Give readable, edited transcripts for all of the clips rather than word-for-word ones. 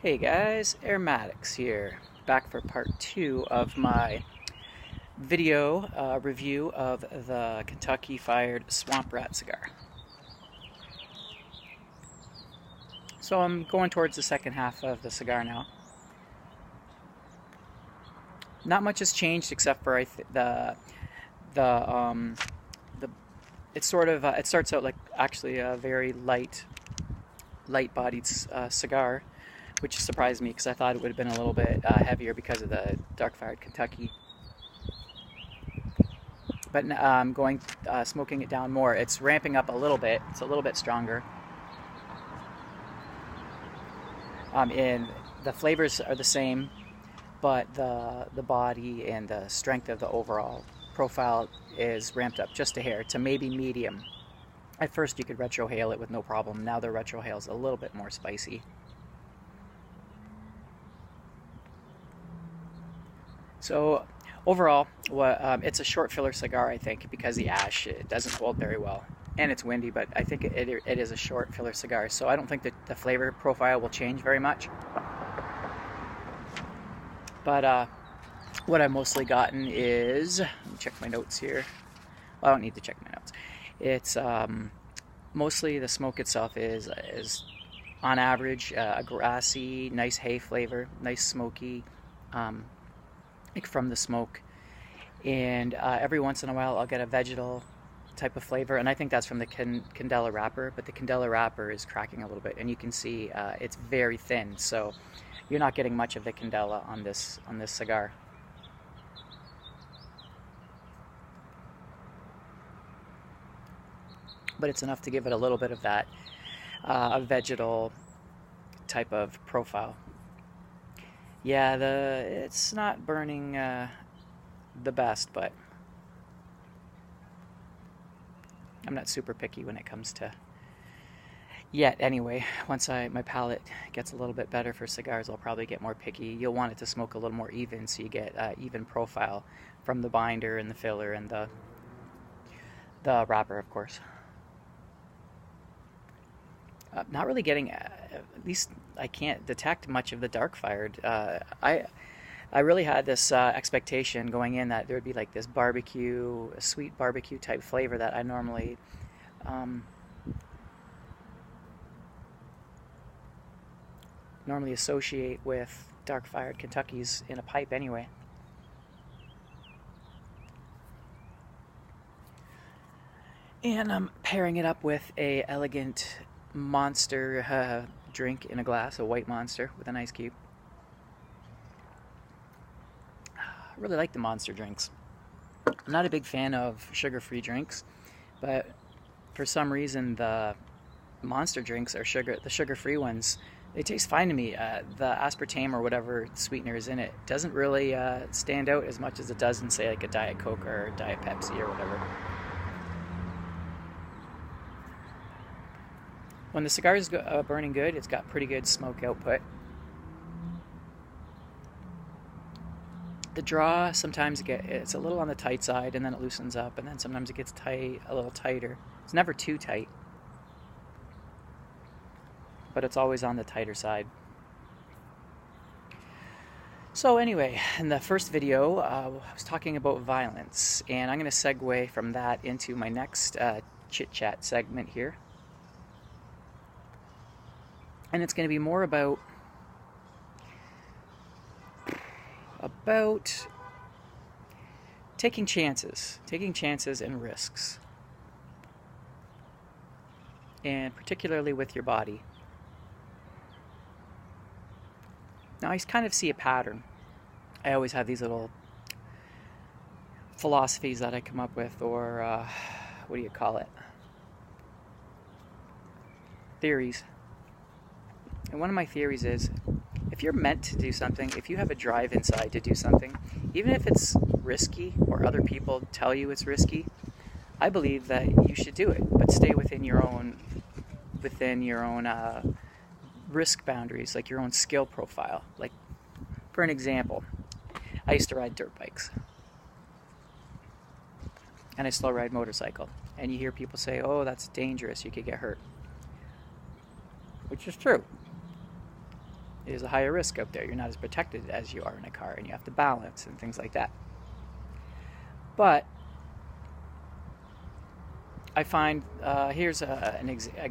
Hey guys, Aromatics here, back for part 2 of my video review of the Kentucky Fired Swamp Rat cigar. So I'm going towards the second half of the cigar now. Not much has changed except for it starts out like actually a very light-bodied cigar, which surprised me because I thought it would have been a little bit heavier because of the dark-fired Kentucky. But I'm smoking it down more. It's ramping up a little bit. It's a little bit stronger. And the flavors are the same, but the body and the strength of the overall profile is ramped up just a hair to maybe medium. At first you could retrohale it with no problem. Now the retrohale is a little bit more spicy. So overall, it's a short filler cigar, I think, because the ash, it doesn't hold very well. And it's windy, but I think it is a short filler cigar. So I don't think that the flavor profile will change very much. But what I've mostly gotten is, let me check my notes here. Well, I don't need to check my notes. It's mostly the smoke itself is on average a grassy, nice hay flavor, nice smoky, like from the smoke. And every once in a while I'll get a vegetal type of flavor, and I think that's from the Candela wrapper, but the Candela wrapper is cracking a little bit, and you can see it's very thin, so you're not getting much of the Candela on this cigar. But it's enough to give it a little bit of that vegetal type of profile. Yeah, it's not burning the best, but I'm not super picky when it comes to yet. Anyway, once my palate gets a little bit better for cigars, I'll probably get more picky. You'll want it to smoke a little more even, so you get even profile from the binder and the filler and the wrapper, of course. Not really getting, at least I can't detect much of the dark fired. I really had this expectation going in that there would be like this barbecue, a sweet barbecue type flavor that I normally associate with dark fired Kentuckys in a pipe anyway. And I'm pairing it up with a elegant Monster drink in a glass, a white Monster with an ice cube. I really like the Monster drinks. I'm not a big fan of sugar-free drinks, but for some reason the Monster drinks are the sugar-free ones, they taste fine to me. The aspartame or whatever sweetener is in it doesn't really stand out as much as it does in, say, like a Diet Coke or Diet Pepsi or whatever. When the cigar is burning good, it's got pretty good smoke output. The draw, sometimes it's a little on the tight side, and then it loosens up, and then sometimes it gets tight, a little tighter. It's never too tight, but it's always on the tighter side. So anyway, in the first video, I was talking about violence, and I'm going to segue from that into my next chit-chat segment here. And it's going to be more about taking chances and risks, and particularly with your body. Now I kind of see a pattern. I always have these little philosophies that I come up with, or what do you call it? Theories. And one of my theories is, if you're meant to do something, if you have a drive inside to do something, even if it's risky or other people tell you it's risky, I believe that you should do it, but stay within your own risk boundaries, like your own skill profile. Like, for an example, I used to ride dirt bikes, and I still ride motorcycle. And you hear people say, "Oh, that's dangerous, you could get hurt," which is true. is a higher risk out there. You're not as protected as you are in a car, and you have to balance and things like that. But I find, here's a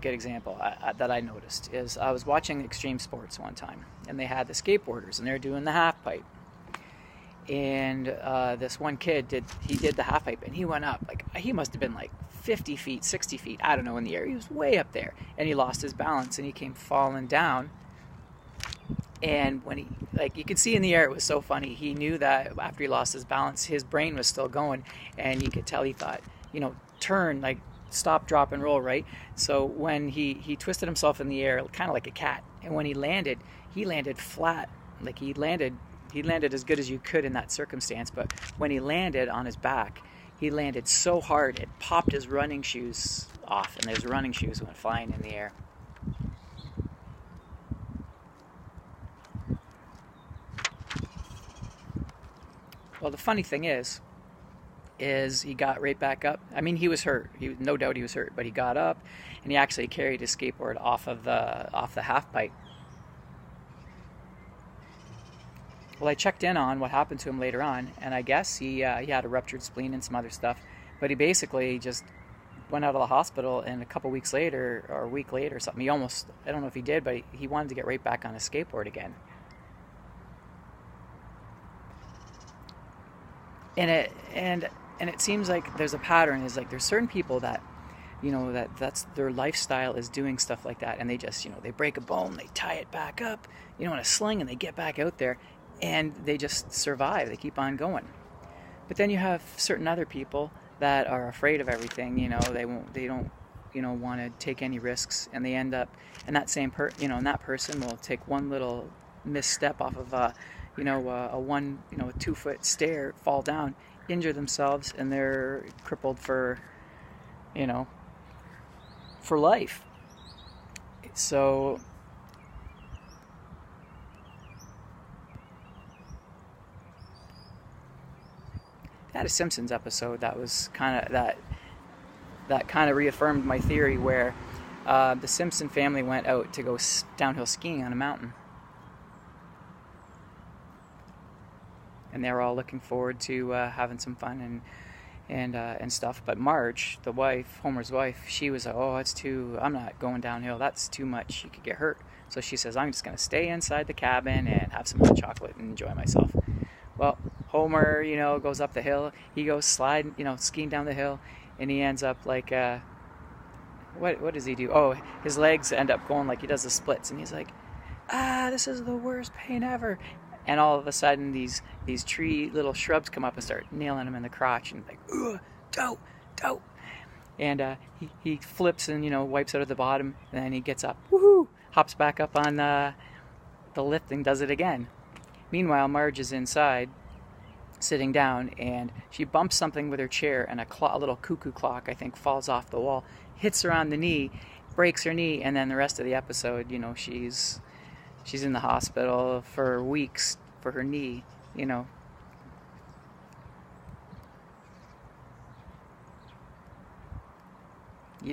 good example that I noticed, is I was watching extreme sports one time, and they had the skateboarders, and they're doing the half pipe. And this one kid did the half pipe, and he went up, like, he must have been like 50 feet, 60 feet, I don't know, in the air. He was way up there, and he lost his balance, and he came falling down. And when he, like, you could see in the air, it was so funny. He knew that after he lost his balance, his brain was still going, and you could tell he thought, turn, like, stop, drop, and roll, right? So when he twisted himself in the air, kind of like a cat, and when he landed flat, like he landed as good as you could in that circumstance. But when he landed on his back, he landed so hard it popped his running shoes off, and his running shoes went flying in the air. Well, the funny thing is he got right back up. I mean, he was hurt. No doubt he was hurt, but he got up, and he actually carried his skateboard off the half pipe. Well, I checked in on what happened to him later on, and I guess he had a ruptured spleen and some other stuff, but he basically just went out of the hospital, and a couple weeks later, or a week later or something, I don't know if he did, but he wanted to get right back on his skateboard again. And it seems like there's a pattern. Is like there's certain people that, that's their lifestyle is doing stuff like that, and they just, they break a bone, they tie it back up, in a sling, and they get back out there, and they just survive. They keep on going. But then you have certain other people that are afraid of everything. They don't want to take any risks, and they end up, and that same and that person will take one little misstep off of a 2-foot stair, fall down, injure themselves, and they're crippled for life. So I had a Simpsons episode that was kind of reaffirmed my theory, where the Simpson family went out to go downhill skiing on a mountain. And they were all looking forward to having some fun and stuff. But Marge, the wife, Homer's wife, she was like, I'm not going downhill. That's too much. You could get hurt. So she says, I'm just going to stay inside the cabin and have some hot chocolate and enjoy myself. Well, Homer, goes up the hill. He goes sliding, skiing down the hill, and he ends up like, what does he do? Oh, his legs end up going like he does the splits, and he's like, this is the worst pain ever. And all of a sudden, these little shrubs come up and start nailing him in the crotch, and like, dope. And he flips and wipes out at the bottom, and then he gets up, hops back up on the lift and does it again. Meanwhile, Marge is inside, sitting down, and she bumps something with her chair, and a little cuckoo clock, I think, falls off the wall, hits her on the knee, breaks her knee, and then the rest of the episode, she's in the hospital for weeks for her knee, You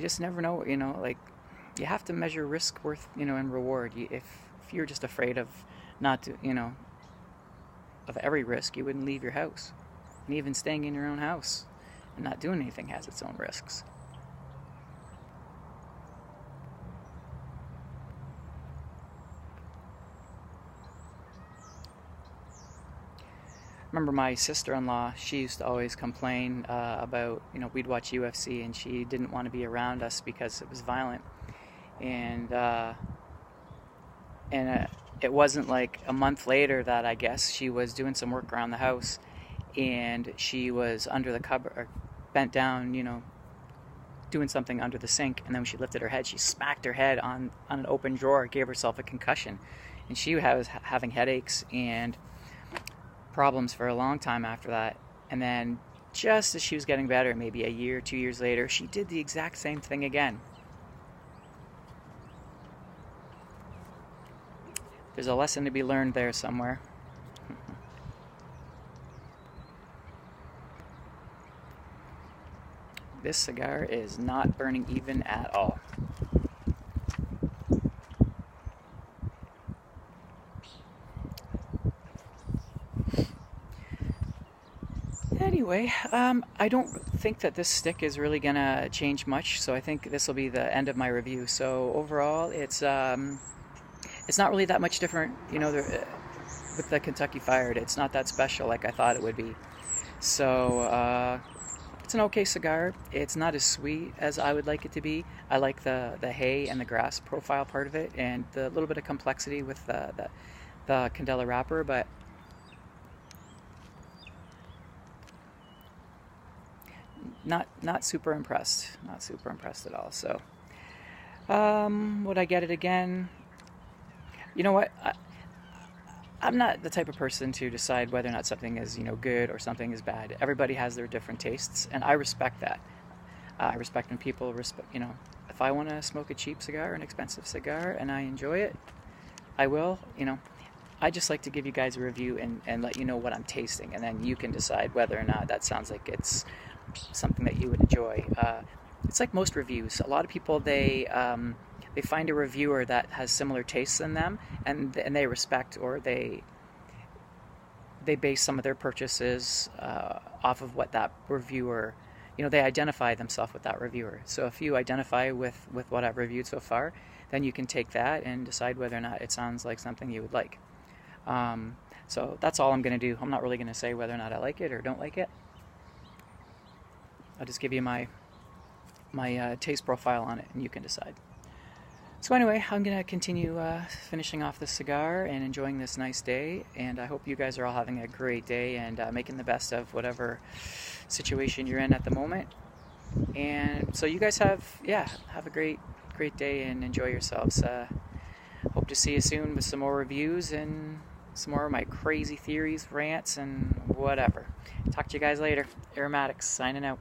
just never know, like, you have to measure risk worth, and reward. If you're just afraid of not to, of every risk, you wouldn't leave your house. And even staying in your own house and not doing anything has its own risks. Remember my sister-in-law, she used to always complain about, we'd watch UFC, and she didn't want to be around us because it was violent. And it wasn't like a month later that I guess she was doing some work around the house, and she was under the cupboard, or bent down, doing something under the sink, and then when she lifted her head, she smacked her head on an open drawer, gave herself a concussion. And she was having headaches and problems for a long time after that. And then just as she was getting better, maybe a year, 2 years later, she did the exact same thing again. There's a lesson to be learned there somewhere. This cigar is not burning even at all. Anyway, I don't think that this stick is really gonna change much, so I think this will be the end of my review. So overall, it's not really that much different, you know, with the Kentucky Fired. It's not that special like I thought it would be. So it's an okay cigar. It's not as sweet as I would like it to be. I like the hay and the grass profile part of it, and the little bit of complexity with the Candela wrapper, but not super impressed. Not super impressed at all. So would I get it again? You know what? I'm not the type of person to decide whether or not something is, you know, good or something is bad. Everybody has their different tastes, and I respect that. I respect when people respect, you know, if I want to smoke a cheap cigar, an expensive cigar, and I enjoy it, I will, you know. I just like to give you guys a review and let you know what I'm tasting, and then you can decide whether or not that sounds like it's something that you would enjoy. It's like most reviews. A lot of people, they find a reviewer that has similar tastes than them, and they respect, or they base some of their purchases off of what that reviewer, you know, they identify themselves with that reviewer. So if you identify with what I've reviewed so far, then you can take that and decide whether or not it sounds like something you would like. So that's all I'm going to do. I'm not really going to say whether or not I like it or don't like it. I'll just give you my taste profile on it, and you can decide. So anyway, I'm going to continue finishing off this cigar and enjoying this nice day, and I hope you guys are all having a great day and making the best of whatever situation you're in at the moment. And so you guys have a great day and enjoy yourselves. Hope to see you soon with some more reviews and some more of my crazy theories, rants, and whatever. Talk to you guys later. Aromatics, signing out.